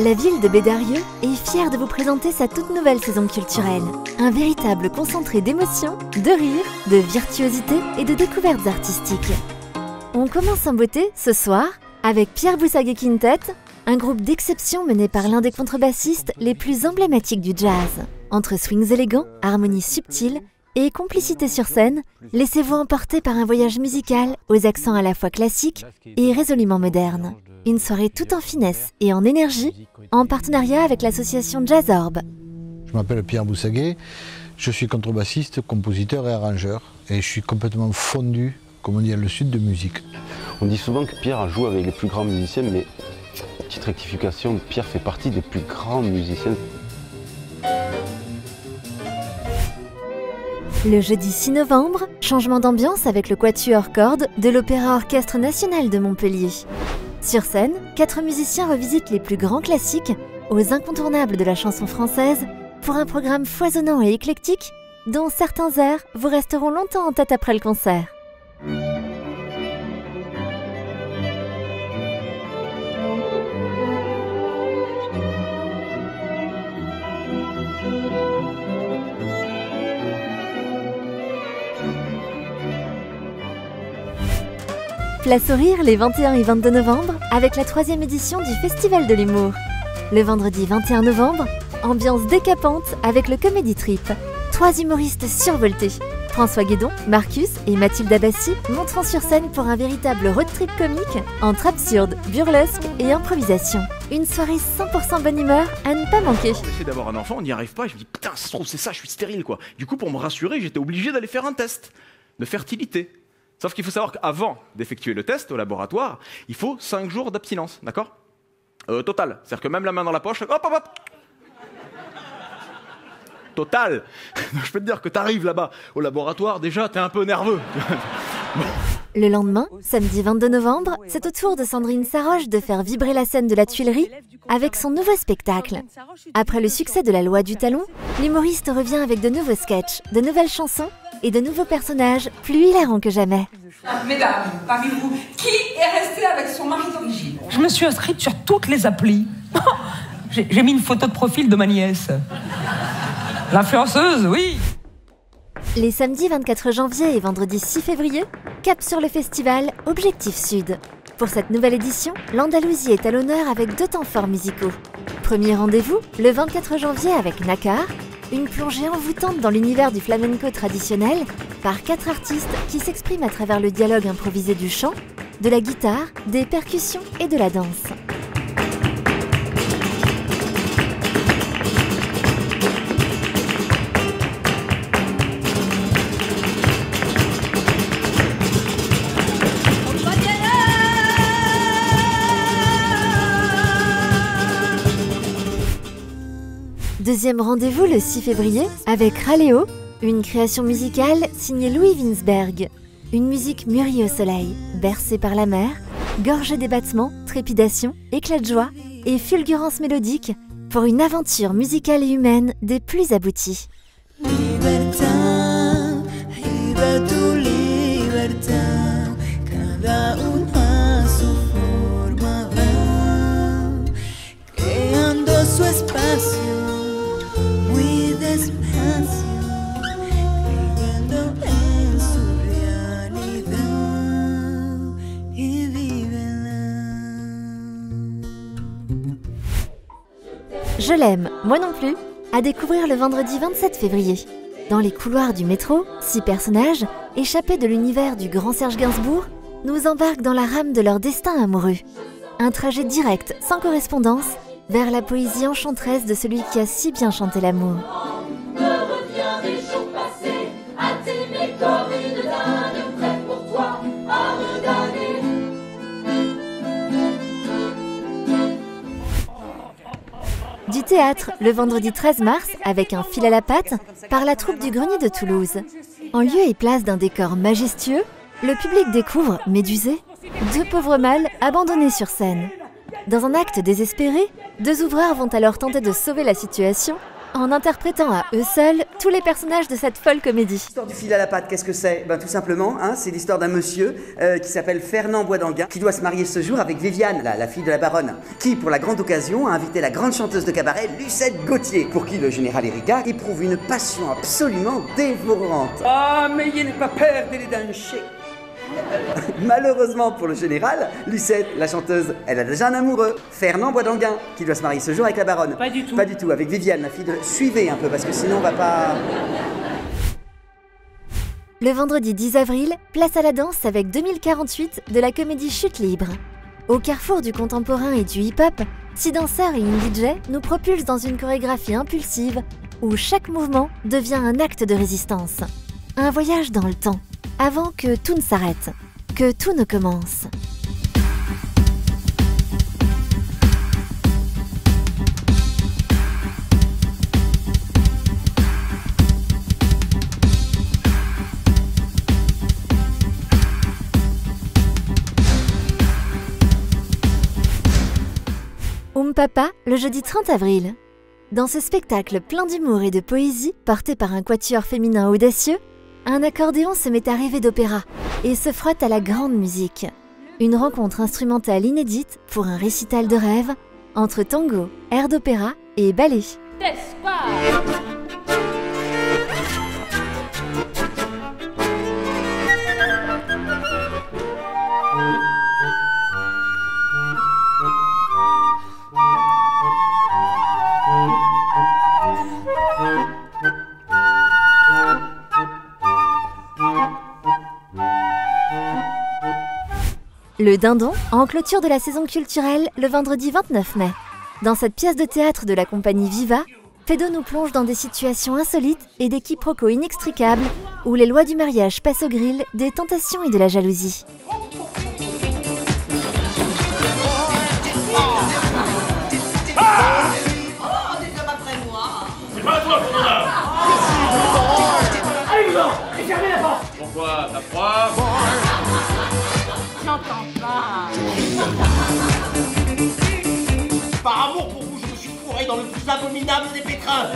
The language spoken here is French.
La ville de Bédarieux est fière de vous présenter sa toute nouvelle saison culturelle. Un véritable concentré d'émotions, de rires, de virtuosité et de découvertes artistiques. On commence en beauté ce soir avec Pierre Boussaguet Quintet, un groupe d'exception mené par l'un des contrebassistes les plus emblématiques du jazz. Entre swings élégants, harmonies subtiles et complicité sur scène, laissez-vous emporter par un voyage musical aux accents à la fois classiques et résolument modernes. Une soirée tout en finesse et en énergie, en partenariat avec l'association Jazzorb. Je m'appelle Pierre Boussaguet, je suis contrebassiste, compositeur et arrangeur. Et je suis complètement fondu, comme on dit dans le sud, de musique. On dit souvent que Pierre joue avec les plus grands musiciens, mais petite rectification, Pierre fait partie des plus grands musiciens. Le jeudi 6 novembre, changement d'ambiance avec le quatuor cordes de l'Opéra Orchestre National de Montpellier. Sur scène, 4 musiciens revisitent les plus grands classiques aux incontournables de la chanson française pour un programme foisonnant et éclectique dont certains airs vous resteront longtemps en tête après le concert. Place au rire les 21 et 22 novembre avec la 3e édition du Festival de l'Humour. Le vendredi 21 novembre, ambiance décapante avec le Comedy Trip. 3 humoristes survoltés. François Guédon, Marcus et Mathilde Abbassi monteront sur scène pour un véritable road trip comique entre absurde, burlesque et improvisation. Une soirée 100% bonne humeur à ne pas manquer. J'essaie d'avoir un enfant, on n'y arrive pas, je me dis putain, ça se trouve c'est ça, je suis stérile quoi. Du coup, pour me rassurer, j'étais obligé d'aller faire un test de fertilité. Sauf qu'il faut savoir qu'avant d'effectuer le test au laboratoire, il faut 5 jours d'abstinence, d'accord ? Total. C'est-à-dire que même la main dans la poche, hop, hop, hop. Total. Je peux te dire que t'arrives là-bas au laboratoire, déjà, t'es un peu nerveux. Le lendemain, samedi 22 novembre, c'est au tour de Sandrine Saroche de faire vibrer la scène de la Tuilerie avec son nouveau spectacle. Après le succès de La Loi du Talon, l'humoriste revient avec de nouveaux sketchs, de nouvelles chansons et de nouveaux personnages plus hilarants que jamais. Mesdames, parmi vous, qui est resté avec son mari d'origine? Je me suis inscrite sur toutes les applis. J'ai mis une photo de profil de ma nièce. L'influenceuse, oui. Les samedis 24 janvier et vendredi 6 février, cap sur le festival Objectif Sud. Pour cette nouvelle édition, l'Andalousie est à l'honneur avec 2 temps forts musicaux. Premier rendez-vous, le 24 janvier avec Nakar, une plongée envoûtante dans l'univers du flamenco traditionnel par 4 artistes qui s'expriment à travers le dialogue improvisé du chant, de la guitare, des percussions et de la danse. Deuxième rendez-vous le 6 février avec Raleo, une création musicale signée Louis Winsberg. Une musique mûrie au soleil, bercée par la mer, gorgée d'ébattements, trépidations, éclats de joie et fulgurances mélodiques pour une aventure musicale et humaine des plus abouties. Je l'aime, moi non plus, à découvrir le vendredi 27 février. Dans les couloirs du métro, 6 personnages, échappés de l'univers du grand Serge Gainsbourg, nous embarquent dans la rame de leur destin amoureux. Un trajet direct, sans correspondance, vers la poésie enchanteresse de celui qui a si bien chanté l'amour. Du théâtre, le vendredi 13 mars, avec un fil à la patte, par la troupe du Grenier de Toulouse. En lieu et place d'un décor majestueux, le public découvre, médusé, 2 pauvres mâles abandonnés sur scène. Dans un acte désespéré, 2 ouvreurs vont alors tenter de sauver la situation en interprétant à eux seuls tous les personnages de cette folle comédie. L'histoire du fil à la patte, qu'est-ce que c'est? Tout simplement, c'est l'histoire d'un monsieur qui s'appelle Fernand Boisdanguin, qui doit se marier ce jour avec Viviane, la fille de la baronne, qui, pour la grande occasion, a invité la grande chanteuse de cabaret, Lucette Gauthier, pour qui le général Erika éprouve une passion absolument dévorante. Ah, mais il n'est pas perdre les dangers. Malheureusement pour le général, Lucette, la chanteuse, elle a déjà un amoureux, Fernand Boisdanguin, qui doit se marier ce jour avec la baronne. Pas du tout. Pas du tout, avec Viviane, la fille de... Suivez un peu, parce que sinon on va pas... Le vendredi 10 avril, place à la danse avec 2048 de la comédie Chute libre. Au carrefour du contemporain et du hip-hop, 6 danseurs et une DJ nous propulsent dans une chorégraphie impulsive où chaque mouvement devient un acte de résistance. Un voyage dans le temps, avant que tout ne s'arrête, que tout ne commence. Papa, le jeudi 30 avril. Dans ce spectacle plein d'humour et de poésie, porté par un quatuor féminin audacieux, un accordéon se met à rêver d'opéra et se frotte à la grande musique. Une rencontre instrumentale inédite pour un récital de rêve entre tango, air d'opéra et ballet. Le Dindon, en clôture de la saison culturelle le vendredi 29 mai. Dans cette pièce de théâtre de la compagnie Viva, Fédo nous plonge dans des situations insolites et des quiproquos inextricables où les lois du mariage passent au grill des tentations et de la jalousie. C'est pas à toi qu'on en a. Allez-vous-en et fermez la porte. Pourquoi? T'as froid? J'entends pas. Par amour pour vous, je me suis fourré dans le plus abominable des pétrins.